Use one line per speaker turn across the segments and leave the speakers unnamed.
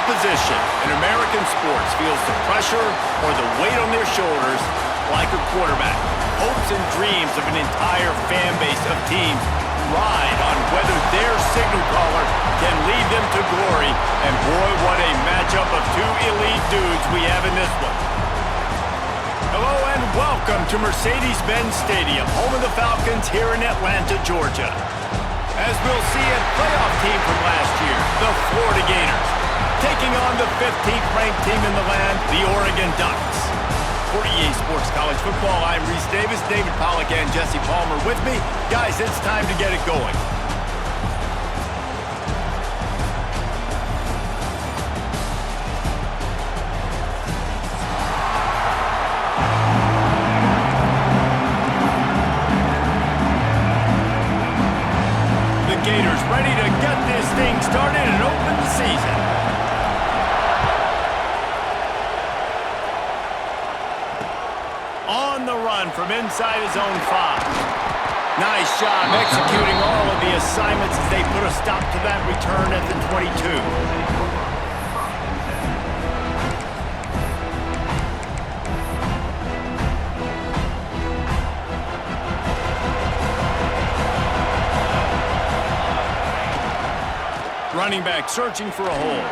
position in American sports feels the pressure or the weight on their shoulders like a quarterback. Hopes and dreams of an entire fan base of teams ride on whether their signal caller can lead them to glory. And boy, what a matchup of two elite dudes we have in this one. Hello and welcome to Mercedes-Benz Stadium, home of the Falcons here in Atlanta, Georgia. As we'll see a playoff team from last year, the Florida Gators, taking on the 15th ranked team in the land, the Oregon Ducks. For EA Sports College Football, I'm Reese Davis, David Pollack, and Jesse Palmer with me. Guys, it's time to get it going. Gators ready to get this thing started and open the season. On the run from inside his own 5. Nice job executing all of the assignments as they put a stop to that return at the 22. Running back searching for a hole.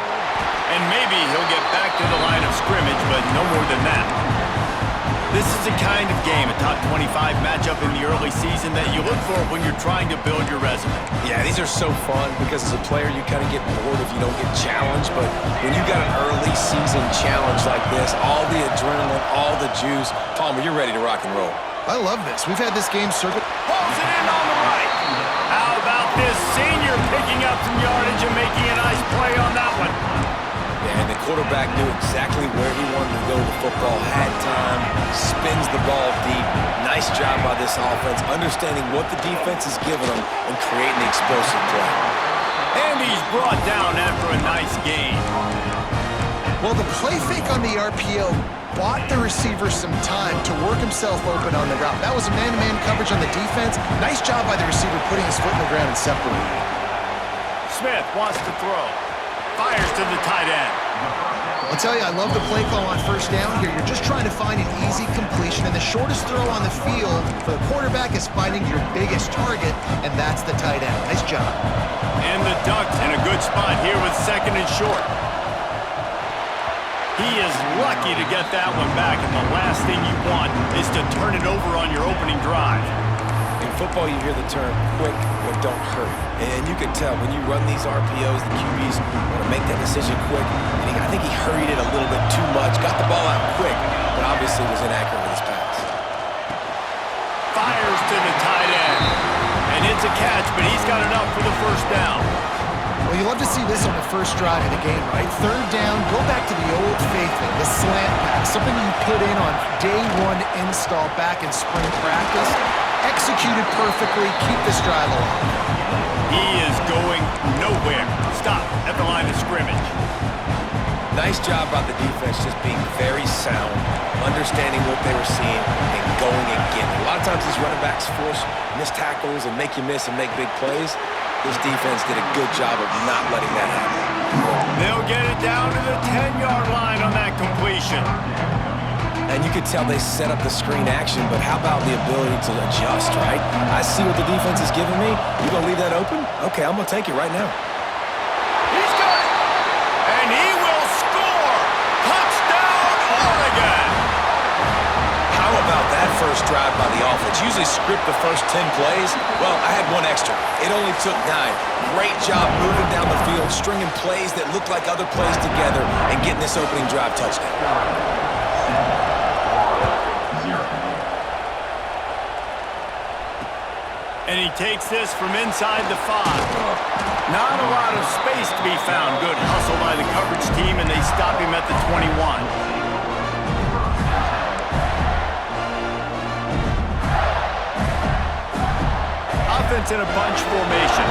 And maybe he'll get back to the line of scrimmage, but no more than that. This is the kind of game, a top 25 matchup in the early season that you look for when you're trying to build your resume.
Yeah, these are so fun because as a player, you kind of get bored if you don't get challenged. But when you got an early season challenge like this, all the adrenaline, all the juice, Palmer, you're ready to rock and roll.
I love this. We've had this game circuit.
Pulls it in on the right. How about this senior picking up some yardage and making a nice play on that one?
Yeah, and the quarterback knew exactly where he wanted to go with the football, had time, spins the ball deep. Nice job by this offense, understanding what the defense is giving them and creating the explosive play.
And he's brought down after a nice gain.
Well, the play fake on the RPO bought the receiver some time to work himself open on the route. That was a man-to-man coverage on the defense. Nice job by the receiver putting his foot in the ground and separating.
Smith wants to throw. Fires to the tight end.
I'll tell you, I love the play call on first down here. You're just trying to find an easy completion, and the shortest throw on the field for the quarterback is finding your biggest target, and that's the tight end. Nice job.
And the Ducks in a good spot here with second and short. He is lucky to get that one back, and the last thing you want is to turn it over on your opening drive.
In football, you hear the term quick but don't hurry. And you can tell when you run these RPOs, the QBs want to make that decision quick. And I think he hurried it a little bit too much, got the ball out quick, but obviously was inaccurate with his pass.
Fires to the tight end. And it's a catch, but he's got enough for the first down.
Well, you love to see this on the first drive of the game, right? Third down, go back to the old faithful, the slant pass, something you put in on day one install back in spring practice. Executed perfectly, keep this drive alive.
He is going nowhere. Stop at the line of scrimmage.
Nice job by the defense just being very sound, understanding what they were seeing, and going and getting it. A lot of times these running backs force missed tackles and make you miss and make big plays. This defense did a good job of not letting that happen.
They'll get it down to the 10-yard line on that completion.
And you could tell they set up the screen action, but how about the ability to adjust, right? I see what the defense is giving me. You gonna leave that open? Okay, I'm gonna take it right now.
He's got it! And he will score! Touchdown, Oregon!
How about that first drive by the offense? Usually script the first 10 plays. Well, I had one extra. It only took 9. Great job moving down the field, stringing plays that look like other plays together, and getting this opening drive touchdown.
And he takes this from inside the 5. Not a lot of space to be found. Good hustle by the coverage team, and they stop him at the 21. Offense in a bunch formation.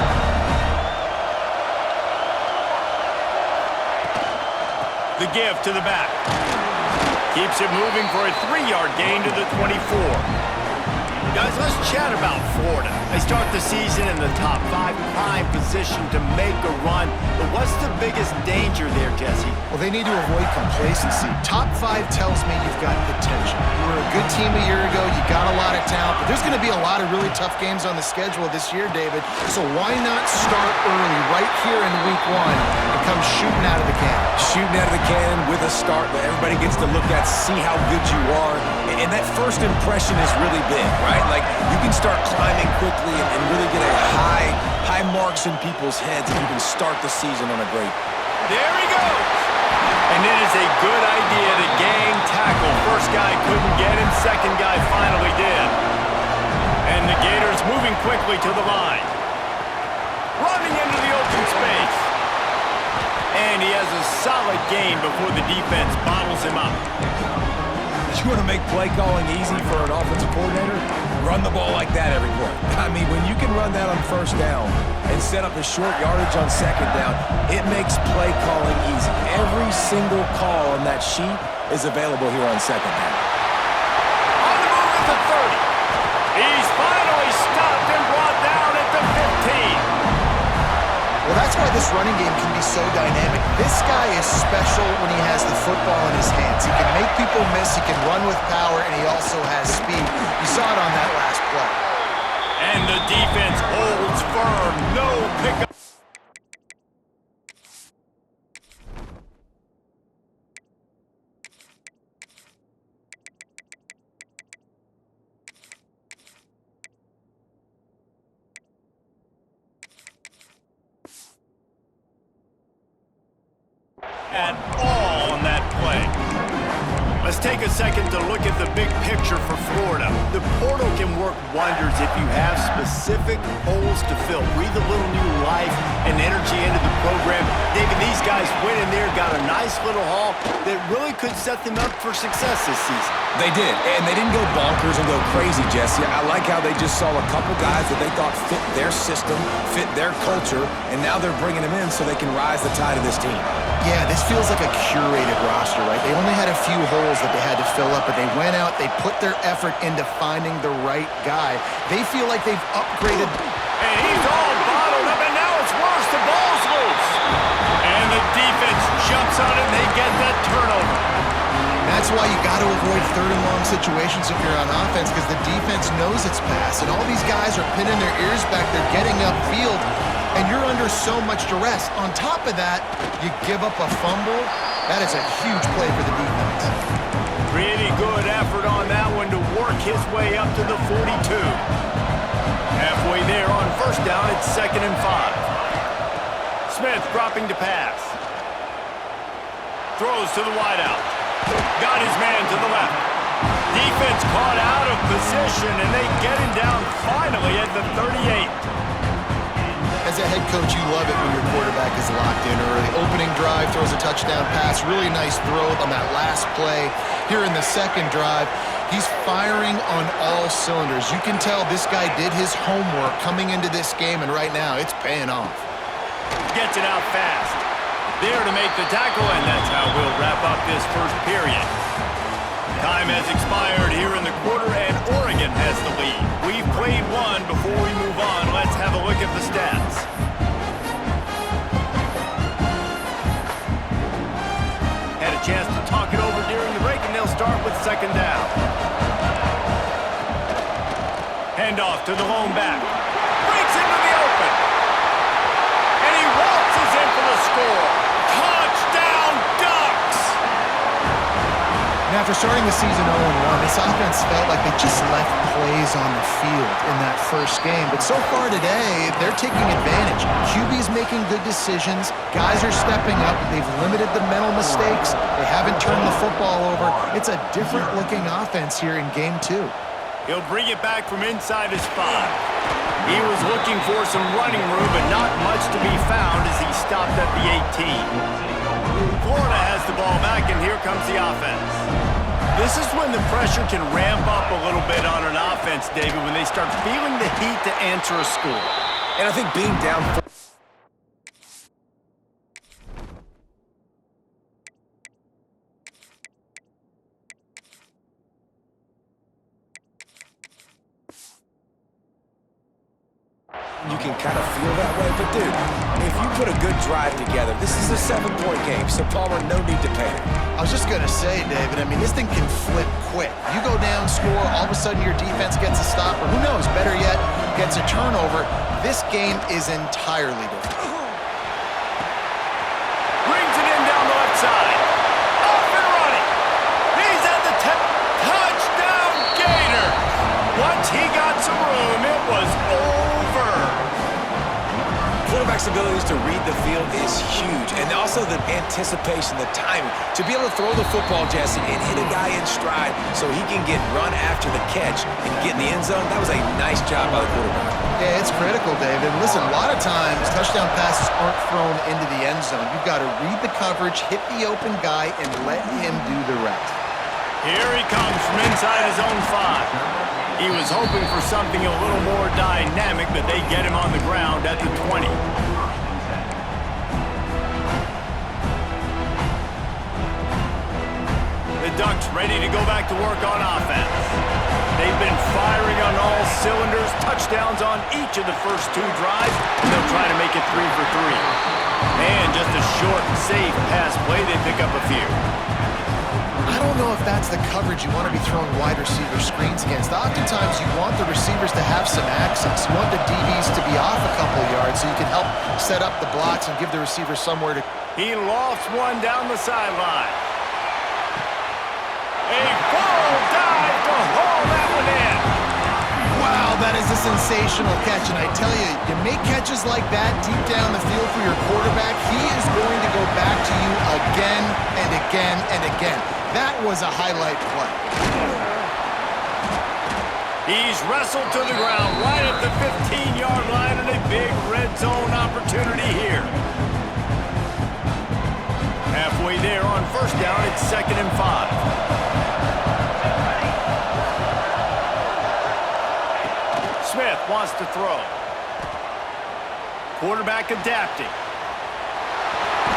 The give to the back. Keeps it moving for a 3-yard gain to the 24. Guys, let's chat about Florida. They start the season in the top 5 prime position to make a run. But what's the biggest danger there, Jesse?
Well, they need to avoid complacency. Top 5 tells me you've got potential. You were a good team a year ago. You got a lot of talent. But there's going to be a lot of really tough games on the schedule this year, David. So why not start early right here in week 1 and come shooting out of the cannon?
Shooting out of the cannon with a start that everybody gets to look at, see how good you are. And that first impression is really big, right? Like, you can start climbing quickly and really get a high marks in people's heads if you can start the season on a great.
There he goes. And it is a good idea to gang tackle. First guy couldn't get him, second guy finally did. And the Gators moving quickly to the line. Running into the open space. And he has a solid game before the defense bottles him up.
You want to make play calling easy for an offensive coordinator? Run the ball like that every quarter. I mean, when you can run that on first down and set up a short yardage on second down, it makes play calling easy. Every single call on that sheet is available here on second down.
On the move at the 30. He's finally stopped and brought down at the 15.
Well, that's why this running game can be so dynamic. This guy is special when he has the football in his hands. He can make people miss, he can run with power, and he also has speed. You saw it on that last play.
And the defense holds firm. No pickup. At all on that play. Let's take a second to look at the big picture for Florida. The portal can work wonders if you have specific holes to fill. Breathe a little new life and energy into the program. David, these guys went in there, got a nice little haul that really could set them up for success this season.
They did, and they didn't go bonkers and go crazy, Jesse. I like how they just saw a couple guys that they thought fit their system, fit their culture, and now they're bringing them in so they can rise the tide of this team.
Yeah, this feels like a curated roster, right? They only had a few holes that they had to fill up, but they went out, they put their effort into finding the right guy. They feel like they've upgraded.
And he's all bottled up, and now it's worse. The ball's loose. And the defense jumps on it, and they get that turnover.
That's why you got to avoid third and long situations if you're on offense, because the defense knows it's pass, and all these guys are pinning their ears back. They're getting upfield, and you're under so much duress. On top of that, you give up a fumble. That is a huge play for the defense.
Pretty good effort on that one to work his way up to the 42. Halfway there on first down, it's 2nd and 5. Smith dropping to pass. Throws to the wideout. Got his man to the left. Defense caught out of position, and they get him down finally at the 38.
As a head coach, you love it when your quarterback is locked in early. Opening drive, throws a touchdown pass. Really nice throw on that last play. Here in the second drive, he's firing on all cylinders. You can tell this guy did his homework coming into this game, and right now it's paying off.
Gets it out fast. There to make the tackle, and that's how we'll wrap up this first period. Time has expired here in the quarter, and Oregon has the lead. We've played one. Before we move on, let's have a look at the stats. Had a chance to talk it over during the break, and they'll start with 2nd down. Handoff to the lone back. Breaks into the open. And he waltzes in for the score. Touchdown, Ducks!
Now, after starting the season 0-1, this offense felt like they just left plays on the field in that first game. But so far today, they're taking advantage. QB's making good decisions. Guys are stepping up. They've limited the mental mistakes. They haven't turned the football over. It's a different-looking offense here in Game 2.
He'll bring it back from inside his 5. He was looking for some running room, but not much to be found as he stopped at the 18. Florida has the ball back, and here comes the offense. This is when the pressure can ramp up a little bit on an offense, David, when they start feeling the heat to answer a score.
And I think being down... You can can kind of feel that way. But, dude, if you put a good drive together, this is a 7-point game, so Palmer, no need to panic.
I was just going to say, David, I mean, this thing can flip quick. You go down, score, all of a sudden your defense gets a stop, or who knows, better yet, gets a turnover. This game is entirely different.
Brings it in down the left side. Off and running. He's at the touchdown, Gators. Once he got some room, it was over.
Quarterback's abilities to read the field is huge, and also the anticipation, the timing. To be able to throw the football, Jesse, and hit a guy in stride so he can get run after the catch and get in the end zone, that was a nice job by the quarterback.
Yeah, it's critical, David. Listen, a lot of times touchdown passes aren't thrown into the end zone. You've got to read the coverage, hit the open guy, and let him do the rest.
Here he comes from inside his own 5. He was hoping for something a little more dynamic, but they get him on the ground at the 20. The Ducks ready to go back to work on offense. They've been firing on all cylinders, touchdowns on each of the first 2 drives, and they'll try to make it 3 for 3. And just a short, safe pass play, they pick up a few.
I don't know if that's the coverage you want to be throwing wide receiver screens against. Oftentimes, you want the receivers to have some access. You want the DBs to be off a couple of yards so you can help set up the blocks and give the receiver somewhere to...
He lofts one down the sideline. A full dive to haul that one in.
Wow, that is a sensational catch. And I tell you, you make catches like that deep down the field for your quarterback, he is going to go back to you again and again and again. That was a highlight play.
He's wrestled to the ground right at the 15-yard line and a big red zone opportunity here. Halfway there on first down, it's 2nd and 5. Smith wants to throw. Quarterback adapting.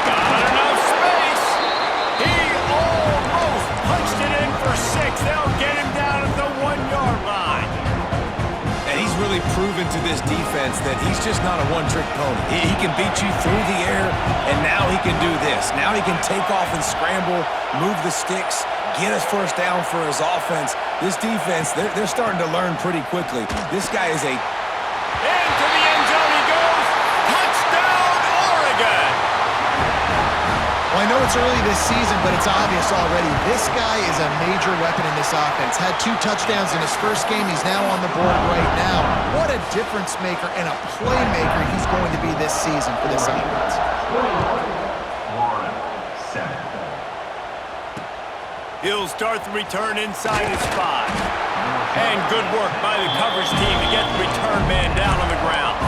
Got enough space. He almost punched it in for 6. They'll get him down at the 1-yard line.
And he's really proven to this defense that he's just not a one-trick pony. He can beat you through the air, and now he can do this. Now he can take off and scramble, move the sticks, get us first down for his offense. This defense, they're starting to learn pretty quickly. This guy is a...
Into the end zone he goes. Touchdown, Oregon.
Well, I know it's early this season, but it's obvious already. This guy is a major weapon in this offense. Had 2 touchdowns in his first game. He's now on the board right now. What a difference maker and a playmaker he's going to be this season for this offense.
He'll start the return inside his 5. And good work by the coverage team to get the return man down on the ground.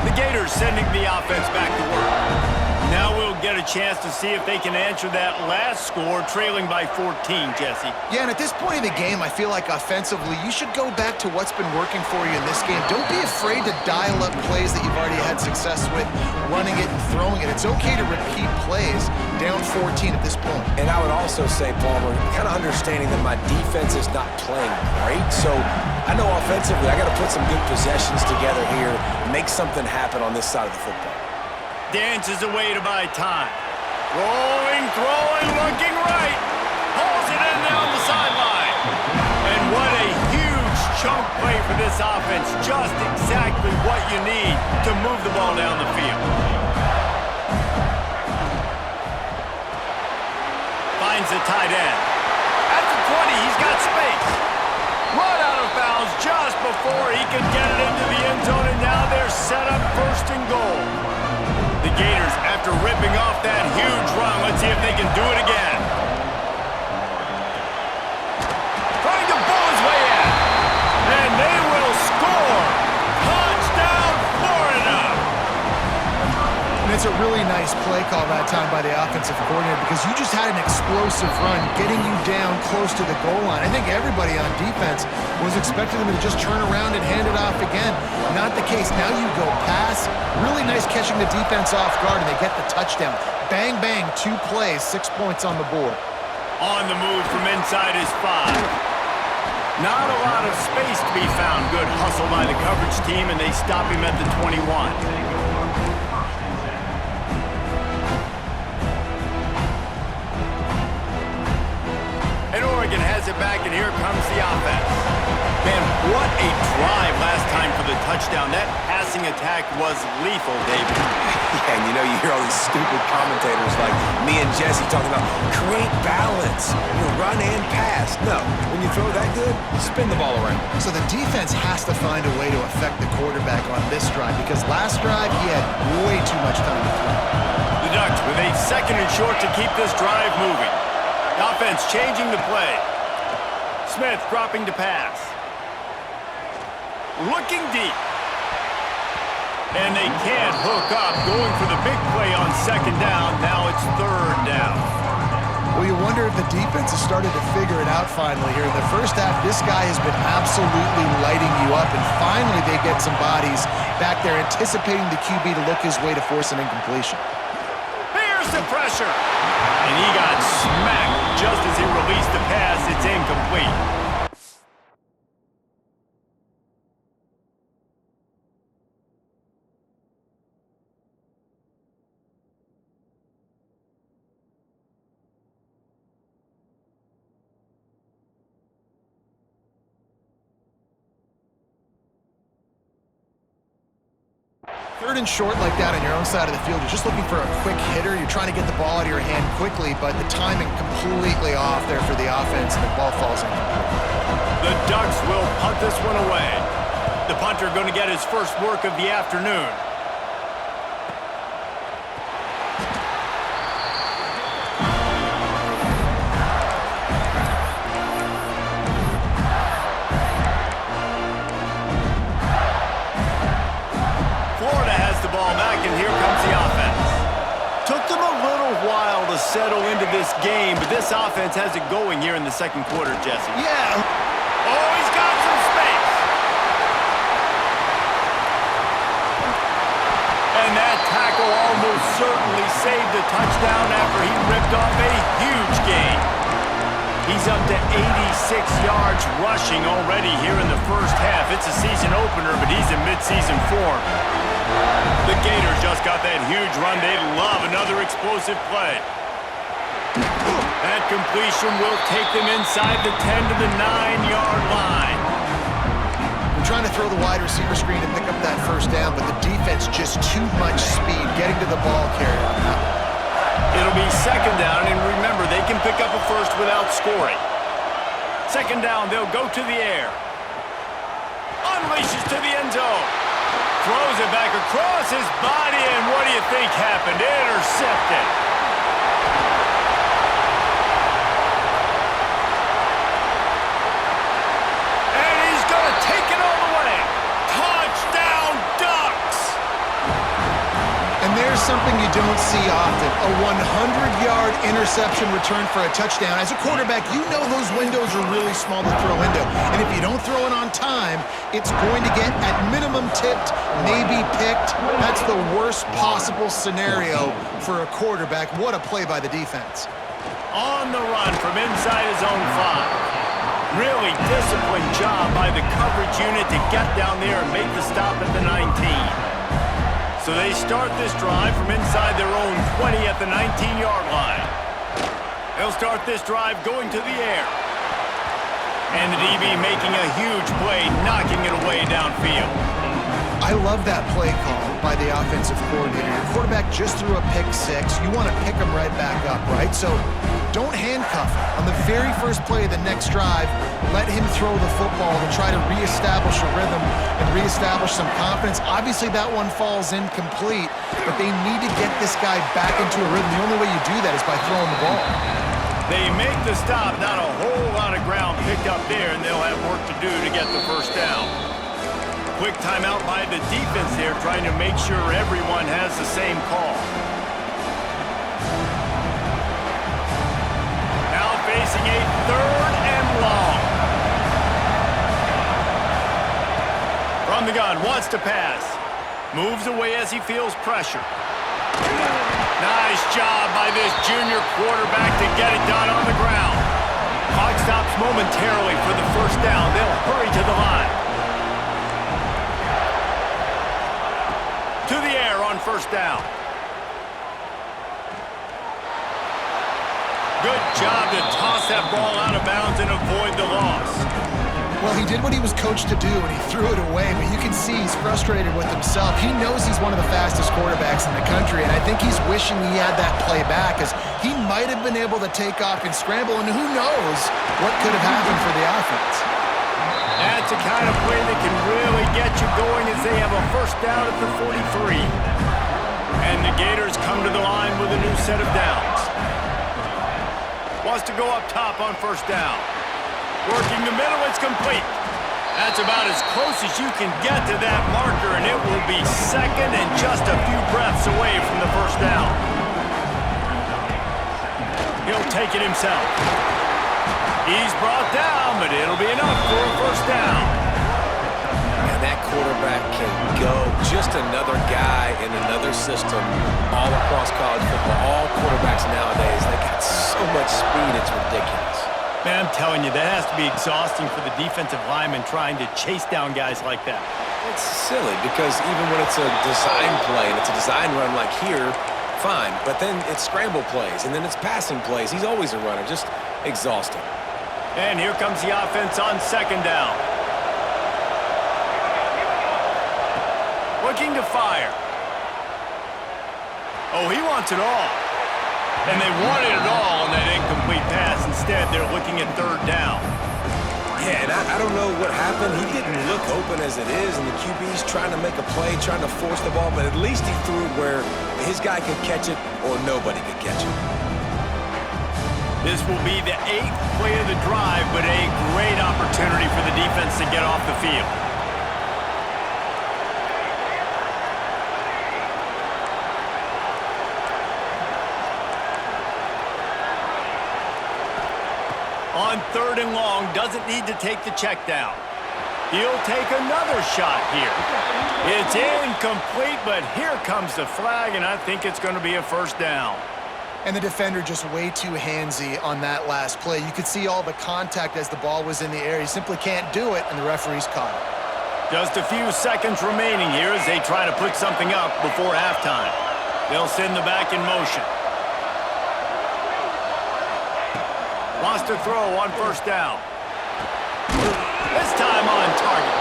The Gators sending the offense back to work. Now we'll get a chance to see if they can answer that last score, trailing by 14, Jesse.
Yeah, and at this point in the game, I feel like offensively, you should go back to what's been working for you in this game. Don't be afraid to dial up plays that you've already had success with, running it and throwing it. It's okay to repeat plays down 14 at this point.
And I would also say, Palmer, kind of understanding that my defense is not playing great, so I know offensively I got to put some good possessions together here, make something happen on this side of the football.
Dances away to buy time. Rolling, throwing, looking right. Hauls it in down the sideline. And what a huge chunk play for this offense. Just exactly what you need to move the ball down the field. Finds the tight end. At the 20, he's got space. Run out of bounds just before he could get it into the end zone, and now they're set up 1st and goal. The Gators, after ripping off that huge run, let's see if they can do it again. Trying to bull his way in. And they will score. Touchdown, Florida.
And it's a really nice play call that time by the offensive coordinator because you just had an explosive run getting you down close to the goal line. I think everybody on defense was expecting them to just turn around and hand it off again. Not the case. Now you go pass. Really nice catching the defense off guard, and they get the touchdown. Bang, bang, 2 plays, 6 points on the board.
On the move from inside his 5. Not a lot of space to be found. Good hustle by the coverage team, and they stop him at the 21. And Oregon has it back, and here comes the offense. Man, what a drive last time for the touchdown. That passing attack was lethal, David.
Yeah, and you know, you hear all these stupid commentators like me and Jesse talking about create balance, run and pass. No, when you throw that good, spin the ball around.
So the defense has to find a way to affect the quarterback on this drive because last drive he had way too much time to throw.
The Ducks with a 2nd and short to keep this drive moving. The offense changing the play. Smith dropping to pass. Looking deep. And they can't hook up. Going for the big play on 2nd down. Now it's 3rd down.
Well, you wonder if the defense has started to figure it out finally here. In the first half, this guy has been absolutely lighting you up, and finally they get some bodies back there anticipating the QB to look his way to force an incompletion.
Here's the pressure. And he got smacked just as he released the pass. It's incomplete.
Third and short like that on your own side of the field, you're just looking for a quick hitter. You're trying to get the ball out of your hand quickly, but the timing completely off there for the offense, and the ball falls incomplete.
The Ducks will punt this one away. The punter going to get his first work of the afternoon. Settle into this game, but this offense has it going here in the 2nd quarter, Jesse.
Yeah.
Oh, he's got some space. And that tackle almost certainly saved the touchdown after he ripped off a huge gain. He's up to 86 yards rushing already here in the first half. It's a season opener, but he's in midseason form. The Gators just got that huge run. They love another explosive play. That completion will take them inside the 10 to the 9-yard line.
We're trying to throw the wide receiver screen to pick up that first down, but the defense just too much speed getting to the ball carrier on that one.
It'll be 2nd down, and remember, they can pick up a first without scoring. 2nd down, they'll go to the air. Unleashes to the end zone. Throws it back across his body, and what do you think happened? Intercepted.
There's something you don't see often, a 100-yard interception return for a touchdown. As a quarterback, you know those windows are really small to throw into, and if you don't throw it on time, it's going to get at minimum tipped, maybe picked. That's the worst possible scenario for a quarterback. What a play by the defense.
On the run from inside his own 5. Really disciplined job by the coverage unit to get down there and make the stop at the 19. So they start this drive from inside their own 20 at the 19-yard line. They'll start this drive going to the air. And the DB making a huge play, knocking it away downfield.
I love that play call by the offensive coordinator. Your quarterback just threw a pick 6. You want to pick him right back up, right? So don't handcuff him. On the very first play of the next drive, let him throw the football to try to reestablish a rhythm and reestablish some confidence. Obviously, that one falls incomplete, but they need to get this guy back into a rhythm. The only way you do that is by throwing the ball.
They make the stop, not a whole lot of ground picked up there, and they'll have work to do to get the first down. Quick timeout by the defense there, trying to make sure everyone has the same call. Now facing a 3rd and long. From the gun, wants to pass. Moves away as he feels pressure. Nice job by this junior quarterback to get it done on the ground. Clock stops momentarily for the first down. They'll hurry to the line. To the air on first down. Good job to toss that ball out of bounds and avoid the loss.
Well, he did what he was coached to do, and he threw it away, but you can see he's frustrated with himself. He knows he's one of the fastest quarterbacks in the country, and I think he's wishing he had that play back, as he might have been able to take off and scramble, and who knows what could have happened for the offense.
That's the kind of play that can really get you going as they have a first down at the 43. And the Gators come to the line with a new set of downs. Wants to go up top on first down. Working the middle, it's complete. That's about as close as you can get to that marker, and it will be second and just a few breaths away from the first down. He'll take it himself. He's brought down, but it'll be enough for a first down.
And that quarterback can go. Just another guy in another system all across college football. All quarterbacks nowadays, they got so much speed, it's ridiculous.
Man, I'm telling you, that has to be exhausting for the defensive lineman trying to chase down guys like that.
It's silly because even when it's a design play and it's a design run like here, fine. But then it's scramble plays and then it's passing plays. He's always a runner, just exhausting.
And here comes the offense on second down. Looking to fire. Oh, he wants it all. And they wanted it all on that incomplete pass. Instead, they're looking at third down.
Yeah, and I don't know what happened. He didn't look open as it is, and the QB's trying to make a play, trying to force the ball, but at least he threw it where his guy could catch it or nobody could catch it.
This will be the 8th play of the drive, but a great opportunity for the defense to get off the field. On third and long, doesn't need to take the check down. He'll take another shot here. It's incomplete, but here comes the flag, and I think it's going to be a first down.
And the defender just way too handsy on that last play. You could see all the contact as the ball was in the air. He simply can't do it, and the referee's caught it.
Just a few seconds remaining here as they try to put something up before halftime. They'll send the back in motion. Wants to throw on first down. This time on target.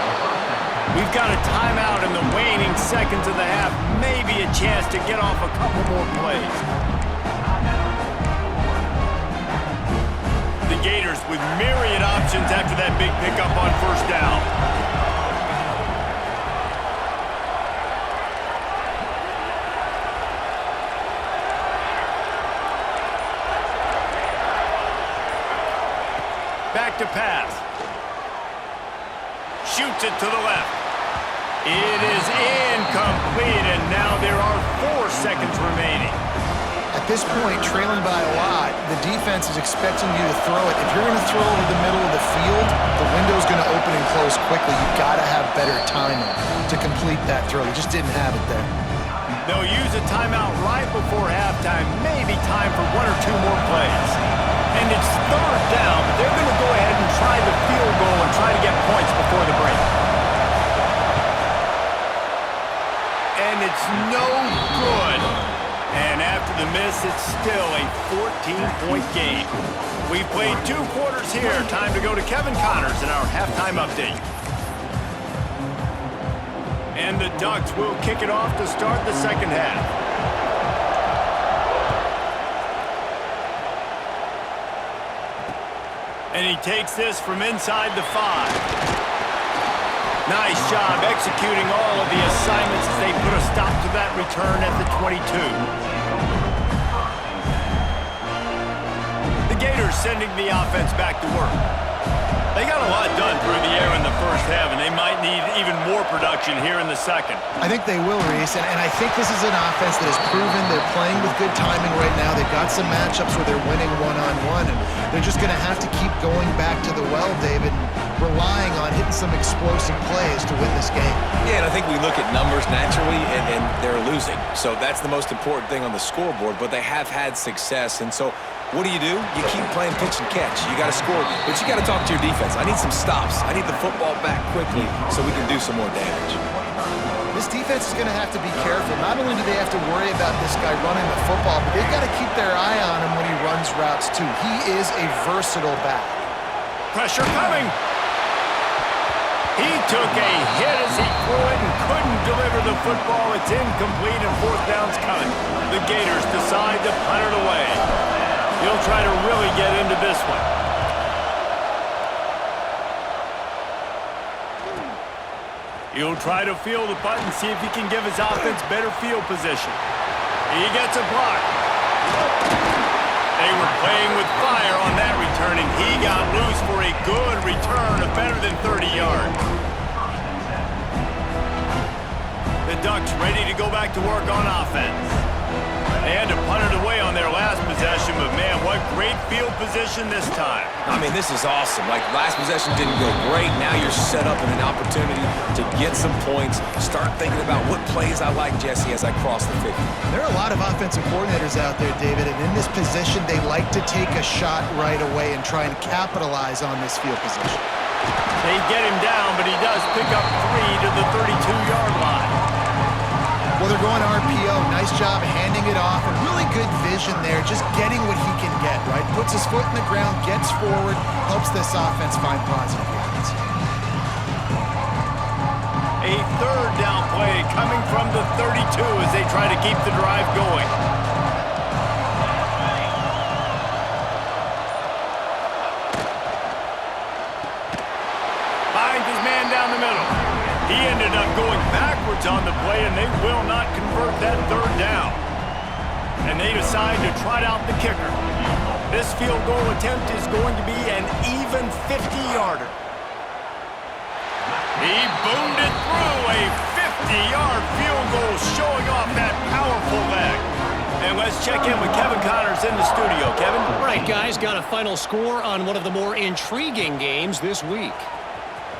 We've got a timeout in the waning seconds of the half. Maybe a chance to get off a couple more plays. The Gators with myriad options after that big pickup on first down. Back to pass. Shoots it to the left. It is incomplete, and now there are 4 seconds remaining.
At this point, trailing by a lot, the defense is expecting you to throw it. If you're going to throw over the middle of the field, the window's going to open and close quickly. You've got to have better timing to complete that throw. You just didn't have it there.
They'll use a timeout right before halftime. Maybe time for 1 or 2 more plays. And it's third down, but they're going to go ahead and try the field goal and try to get points before the break. And it's no good. And after the miss, it's still a 14-point game. We've played 2 quarters here. Time to go to Kevin Connors in our halftime update. And the Ducks will kick it off to start the second half. And he takes this from inside the 5. Nice job executing all of the assignments as they put a stop to that return at the 22. The Gators sending the offense back to work. They got a lot done through the air in the first half, and they might need even more production here in the second.
I think they will, Reese, and I think this is an offense that has proven they're playing with good timing right now. They've got some matchups where they're winning one-on-one, and they're just going to have to keep going back to the well, David. relying on hitting some explosive plays to win this game.
Yeah, and I think we look at numbers naturally, and they're losing. So that's the most important thing on the scoreboard, but they have had success. And so what do? You keep playing pitch and catch. You got to score, but you got to talk to your defense. I need some stops. I need the football back quickly so we can do some more damage.
This defense is going to have to be careful. Not only do they have to worry about this guy running the football, but they've got to keep their eye on him when he runs routes too. He is a versatile back.
Pressure coming. He took a hit as he threw it and couldn't deliver the football. It's incomplete and fourth down's coming. The Gators decide to punt it away. He'll try to really get into this one. He'll try to field the punt and see if he can give his offense better field position. He gets a block. They were playing with fire on that return, and he got loose for a good return of better than 30 yards. The Ducks ready to go back to work on offense. They had to punt it away on their last possession, but man, what great field position this time.
I mean, this is awesome. Like, last possession didn't go great. Now you're set up in an opportunity to get some points. Start thinking about what plays I like, Jesse, as I cross the 50.
There are a lot of offensive coordinators out there, David, and in this position, they like to take a shot right away and try and capitalize on this field position.
They get him down, but he does pick up 3 to the 32-yard line.
Well, they're going RPO. Nice job handing it off, and really good vision there, just getting what he can get, right? Puts his foot in the ground, gets forward, helps this offense find positive yards.
A third down play coming from the 32 as they try to keep the drive going. Finds his man down the middle. He ended up going backwards on the play, and they will not convert that third down. And they decide to trot out the kicker. This field goal attempt is going to be an even 50-yarder. He boomed it through, a 50-yard field goal showing off that powerful leg. And let's check in with Kevin Connors in the studio. Kevin?
All right, guys, got a final score on one of the more intriguing games this week.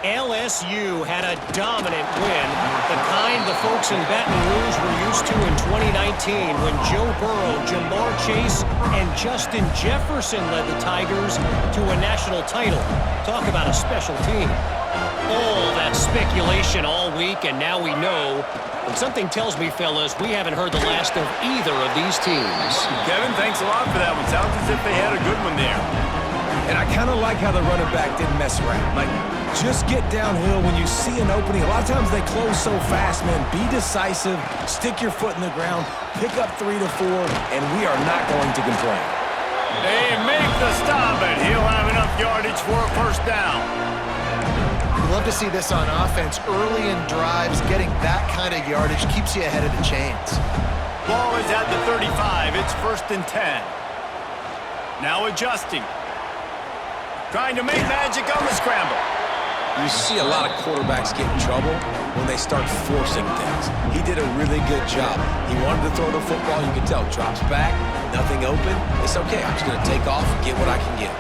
LSU had a dominant win, the kind the folks in Baton Rouge were used to in 2019 when Joe Burrow, Jamar Chase, and Justin Jefferson led the Tigers to a national title. Talk about a special team. All that speculation all week, and now we know. And something tells me, fellas, we haven't heard the last of either of these teams.
Kevin, thanks a lot for that one. Sounds as if they had a good one there.
And I kind of like how the running back didn't mess around. Like, just get downhill when you see an opening. A lot of times they close so fast, man. Be decisive, stick your foot in the ground, pick up 3 to 4, and we are not going to complain.
They make the stop, and he'll have enough yardage for a first down.
We love to see this on offense. Early in drives, getting that kind of yardage keeps you ahead of the chains.
Ball is at the 35. It's 1st and 10. Now adjusting. Trying to make magic on the scramble.
You see a lot of quarterbacks get in trouble when they start forcing things. He did a really good job. He wanted to throw the football. You can tell. Drops back, nothing open. It's okay. I'm just going to take off and get what I can get.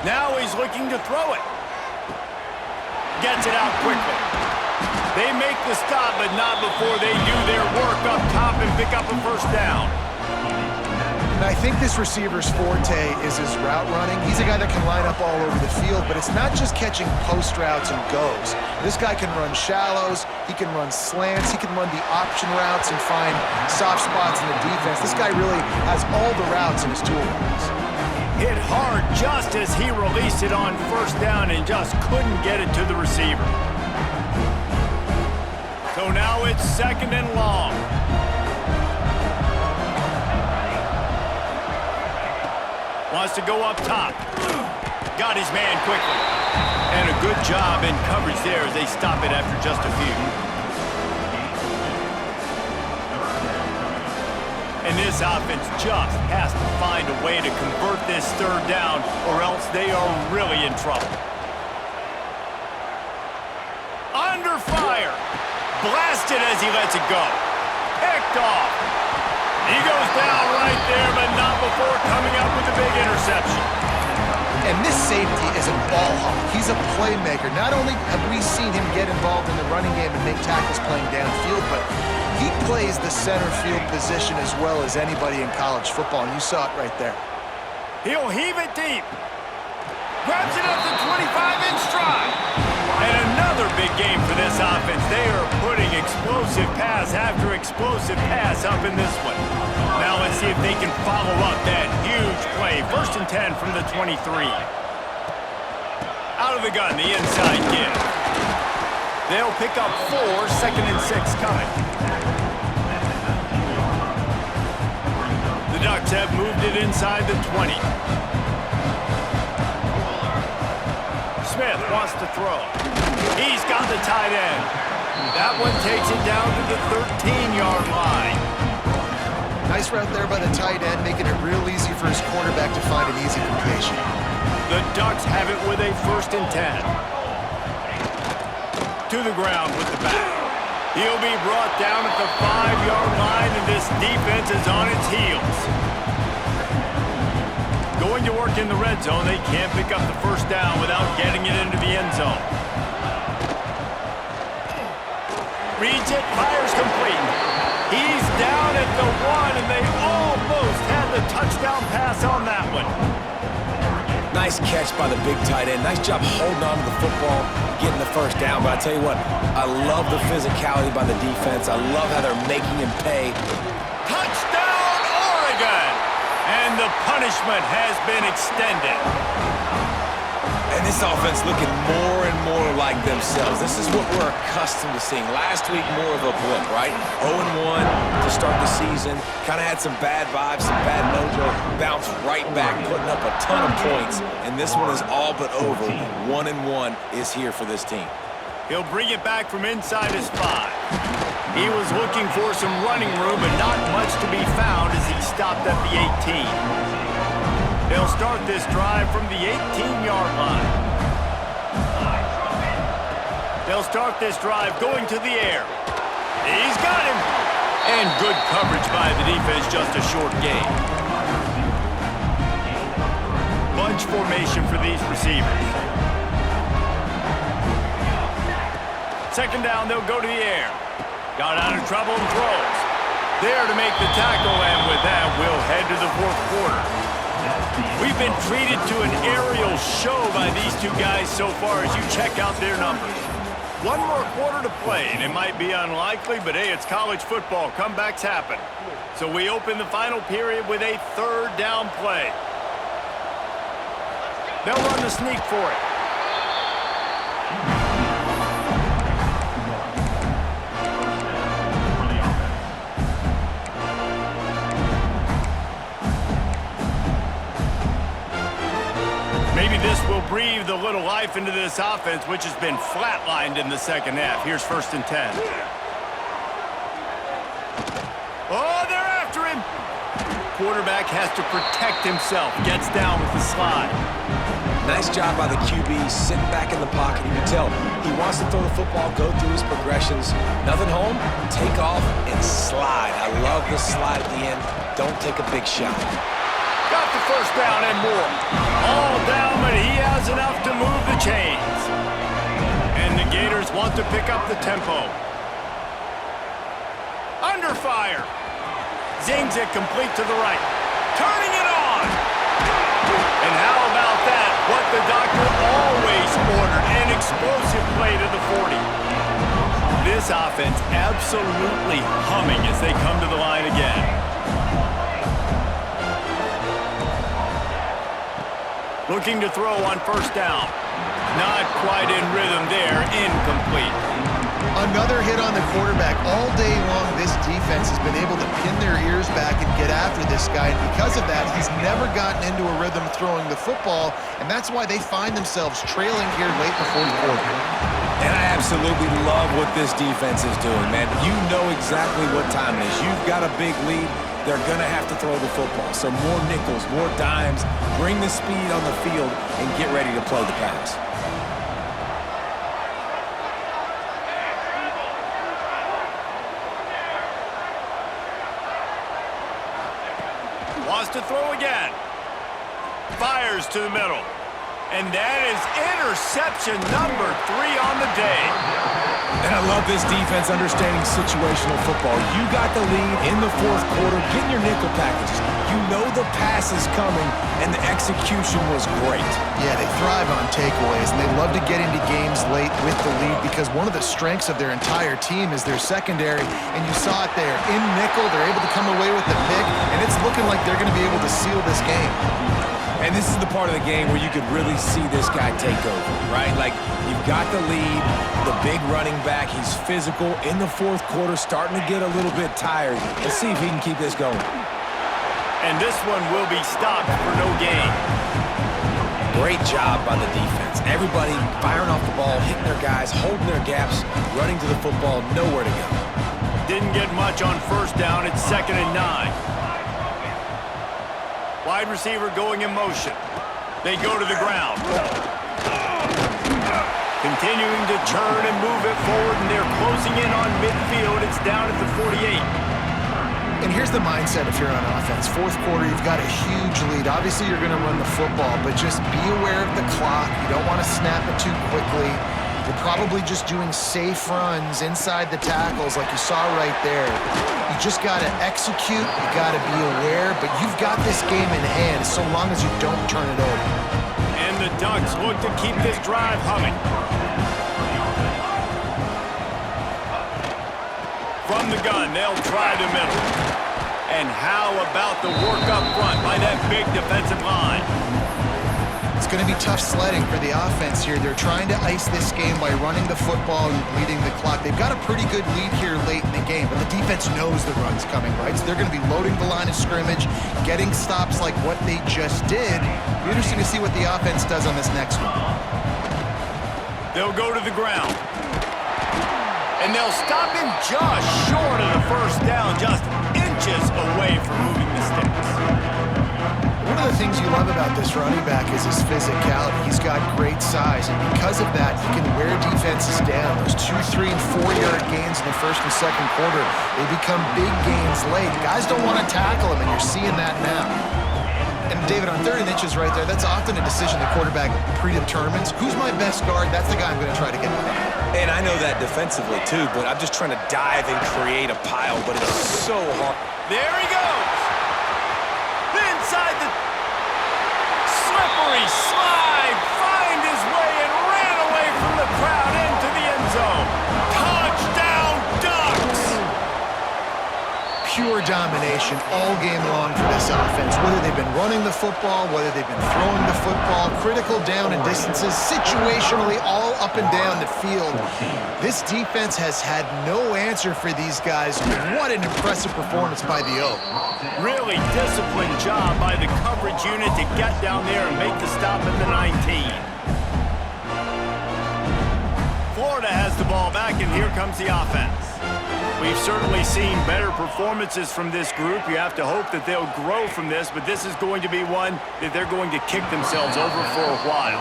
Now he's looking to throw it. Gets it out quickly. They make the stop, but not before they do their work up top and pick up a first down.
And I think this receiver's forte is his route running. He's a guy that can line up all over the field, but it's not just catching post routes and goes. This guy can run shallows, he can run slants, he can run the option routes and find soft spots in the defense. This guy really has all the routes in his toolbox.
Hit hard just as he released it on first down and just couldn't get it to the receiver. So now it's 2nd and long. Wants to go up top. Got his man quickly. And a good job in coverage there as they stop it after just a few. And this offense just has to find a way to convert this third down or else they are really in trouble. Under fire. Blasted as he lets it go. Picked off. He goes down right there, but not before coming up with a big interception.
And this safety is a ball hawk. He's a playmaker. Not only have we seen him get involved in the running game and make tackles playing downfield, but he plays the center field position as well as anybody in college football, and you saw it right there.
He'll heave it deep. Grabs it up the 25-inch stride. And another big game for this offense. They are putting explosive pass after explosive pass up in this one. Now let's see if they can follow up that huge play. 1st and 10 from the 23. Out of the gun, the inside give. They'll pick up 4, 2nd and 6 coming. The Ducks have moved it inside the 20. Smith wants to throw. He's got the tight end. That one takes it down to the 13-yard line.
Nice route there by the tight end, making it real easy for his quarterback to find an easy completion.
The Ducks have it with a 1st and 10. To the ground with the back. He'll be brought down at the 5-yard line, and this defense is on its heels. Going to work in the red zone, they can't pick up the 1st down without getting it into the end zone. Reads it, fires complete. He's down at the 1, and they almost had the touchdown pass on that one.
Nice catch by the big tight end. Nice job holding on to the football, getting the 1st down. But I tell you what, I love the physicality by the defense. I love how they're making him pay.
Touchdown, Oregon! And the punishment has been extended.
And this offense looking more and more like themselves. This is what we're accustomed to seeing. Last week, more of a blip, right? 0-1 to start the season. Kind of had some bad vibes, some bad mojo. Bounced right back, putting up a ton of points. And this one is all but over. 1-1 is here for this team.
He'll bring it back from inside his 5. He was looking for some running room, but not much to be found as he stopped at the 18. They'll start this drive from the 18-yard line. They'll start this drive going to the air. He's got him. And good coverage by the defense, just a short gain. Bunch formation for these receivers. 2nd down, they'll go to the air. Got out of trouble and throws. There to make the tackle, and with that, we'll head to the 4th quarter. We've been treated to an aerial show by these two guys so far as you check out their numbers. 1 more quarter to play, and it might be unlikely, but hey, it's college football. Comebacks happen. So we open the final period with a 3rd down play. They'll run the sneak for it. Maybe this will breathe a little life into this offense, which has been flatlined in the 2nd half. Here's 1st and 10. Oh, they're after him. Quarterback has to protect himself. Gets down with the slide.
Nice job by the QB, sitting back in the pocket. You can tell he wants to throw the football, go through his progressions. Nothing home, take off, and slide. I love the slide at the end. Don't take a big shot.
Got the 1st down and more. All down, but he has enough to move the chains. And the Gators want to pick up the tempo. Under fire. Zings it complete to the right. Turning it on. And how about that? What the doctor always ordered. An explosive play to the 40. This offense absolutely humming as they come to the line again. Looking to throw on 1st down. Not quite in rhythm there. Incomplete.
Another hit on the quarterback. All day long, this defense has been able to pin their ears back and get after this guy. And because of that, he's never gotten into a rhythm throwing the football. And that's why they find themselves trailing here late in the 4th quarter.
And I absolutely love what this defense is doing, man. You know exactly what time it is. You've got a big lead. They're going to have to throw the football. So more nickels, more dimes, bring the speed on the field, and get ready to play the pass.
Wants to throw again. Fires to the middle. And that is interception number 3 on the day.
And I love this defense understanding situational football. You got the lead in the fourth quarter, getting your nickel packages. You know the pass is coming, and the execution was great.
Yeah, they thrive on takeaways, and they love to get into games late with the lead because one of the strengths of their entire team is their secondary, and you saw it there. In nickel, they're able to come away with the pick, and it's looking like they're going to be able to seal this game.
And this is the part of the game where you could really see this guy take over, right? Like, you've got the lead, the big running back. He's physical in the fourth quarter, starting to get a little bit tired. Let's see if he can keep this going.
And this one will be stopped for no gain.
Great job by the defense. Everybody firing off the ball, hitting their guys, holding their gaps, running to the football, nowhere to go.
Didn't get much on first down. It's 2nd and 9. Wide receiver going in motion. They go to the ground. Continuing to turn and move it forward, and they're closing in on midfield. It's down at the 48.
And here's the mindset if you're on offense. Fourth quarter, you've got a huge lead. Obviously, you're going to run the football, but just be aware of the clock. You don't want to snap it too quickly. You're probably just doing safe runs inside the tackles like you saw right there. You just got to execute. You got to be aware, but you've got this game in hand so long as you don't turn it over.
And the Ducks look to keep this drive humming. From the gun, they'll try the middle. And how about the work up front by that big defensive line?
It's going to be tough sledding for the offense here. They're trying to ice this game by running the football and bleeding the clock. They've got a pretty good lead here late in the game, but the defense knows the run's coming, right? So they're going to be loading the line of scrimmage, getting stops like what they just did. It'll be interesting to see what the offense does on this next one.
They'll go to the ground. And they'll stop him just short of the first down, just inches away from moving the sticks.
One of the things you love about this running back is his physicality. He's got great size, and because of that, he can wear defenses down. Those 2, 3, and 4-yard gains in the first and second quarter, they become big gains late. Guys don't want to tackle him, and you're seeing that now. And David, on 3rd and inches right there, that's often a decision the quarterback predetermines. Who's my best guard? That's the guy I'm going to try to get behind.
And I know that defensively, too, but I'm just trying to dive and create a pile, but it's so hard.
There he goes. Inside the slippery slide, find his way and ran away from the crowd into the end zone. Touchdown, Ducks!
Pure domination all game long for this offense. Whether they've been running the football, whether they've been throwing the football, critical down and distances, situationally all up and down the field. This defense has had no answer for these guys. What an impressive performance by the O.
Really disciplined job by the coverage unit to get down there and make the stop at the 19. Florida has the ball back, and here comes the offense. We've certainly seen better performances from this group. You have to hope that they'll grow from this, but this is going to be one that they're going to kick themselves over for a while.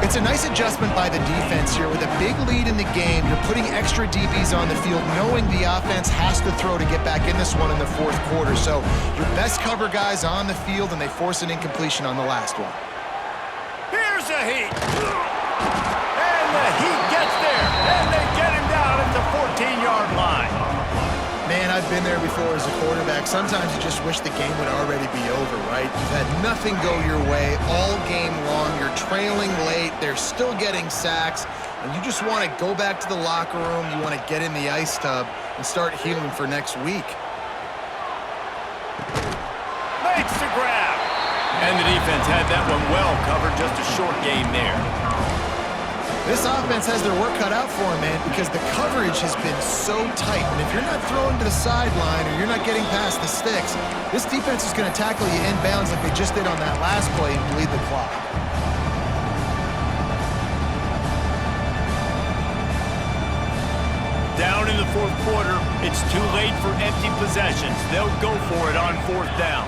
It's a nice adjustment by the defense here. With a big lead in the game, you're putting extra DBs on the field, knowing the offense has to throw to get back in this one in the fourth quarter. So your best cover guys on the field, and they force an incompletion on the last one.
Here's a heat. And the Heat gets there, and they get him down at the 14-yard line.
Man, I've been there before as a quarterback. Sometimes you just wish the game would already be over, right? You've had nothing go your way all game long. You're trailing late. They're still getting sacks. And you just want to go back to the locker room. You want to get in the ice tub and start healing for next week.
Makes the grab. And the defense had that one well covered. Just a short game there.
This offense has their work cut out for them, man, because the coverage has been so tight. And if you're not throwing to the sideline or you're not getting past the sticks, this defense is going to tackle you inbounds like they just did on that last play and bleed the clock.
Down in the fourth quarter, it's too late for empty possessions. They'll go for it on 4th down.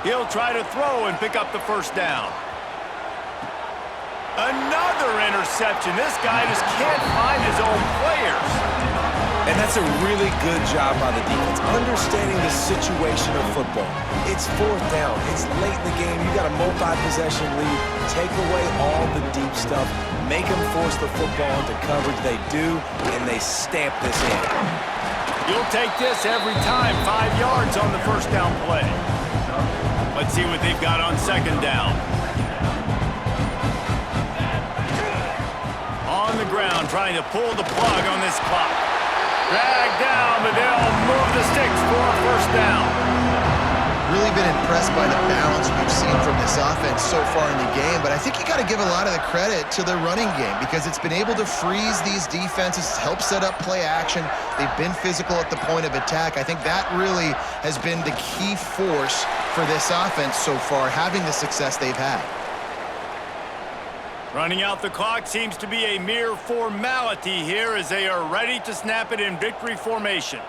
He'll try to throw and pick up the first down. Another interception. This guy just can't find his own players.
And that's That's a really good job by the defense, understanding the situation of football. It's fourth down. It's late in the game. You got a multi-possession lead. Take away all the deep stuff. Make them force the football into coverage. They do, and they stamp this in.
You'll take this every time. 5 yards on the first down play. Let's see what they've got on second down. On the ground, trying to pull the plug on this clock. Dragged down, but they'll move the sticks for a first down.
Really been impressed by the balance we've seen from this offense so far in the game, but I think you got to give a lot of the credit to their running game because it's been able to freeze these defenses, help set up play action. They've been physical at the point of attack. I think that really has been the key force for this offense so far, having the success they've had.
Running out the clock seems to be a mere formality here as they are ready to snap it in victory formation.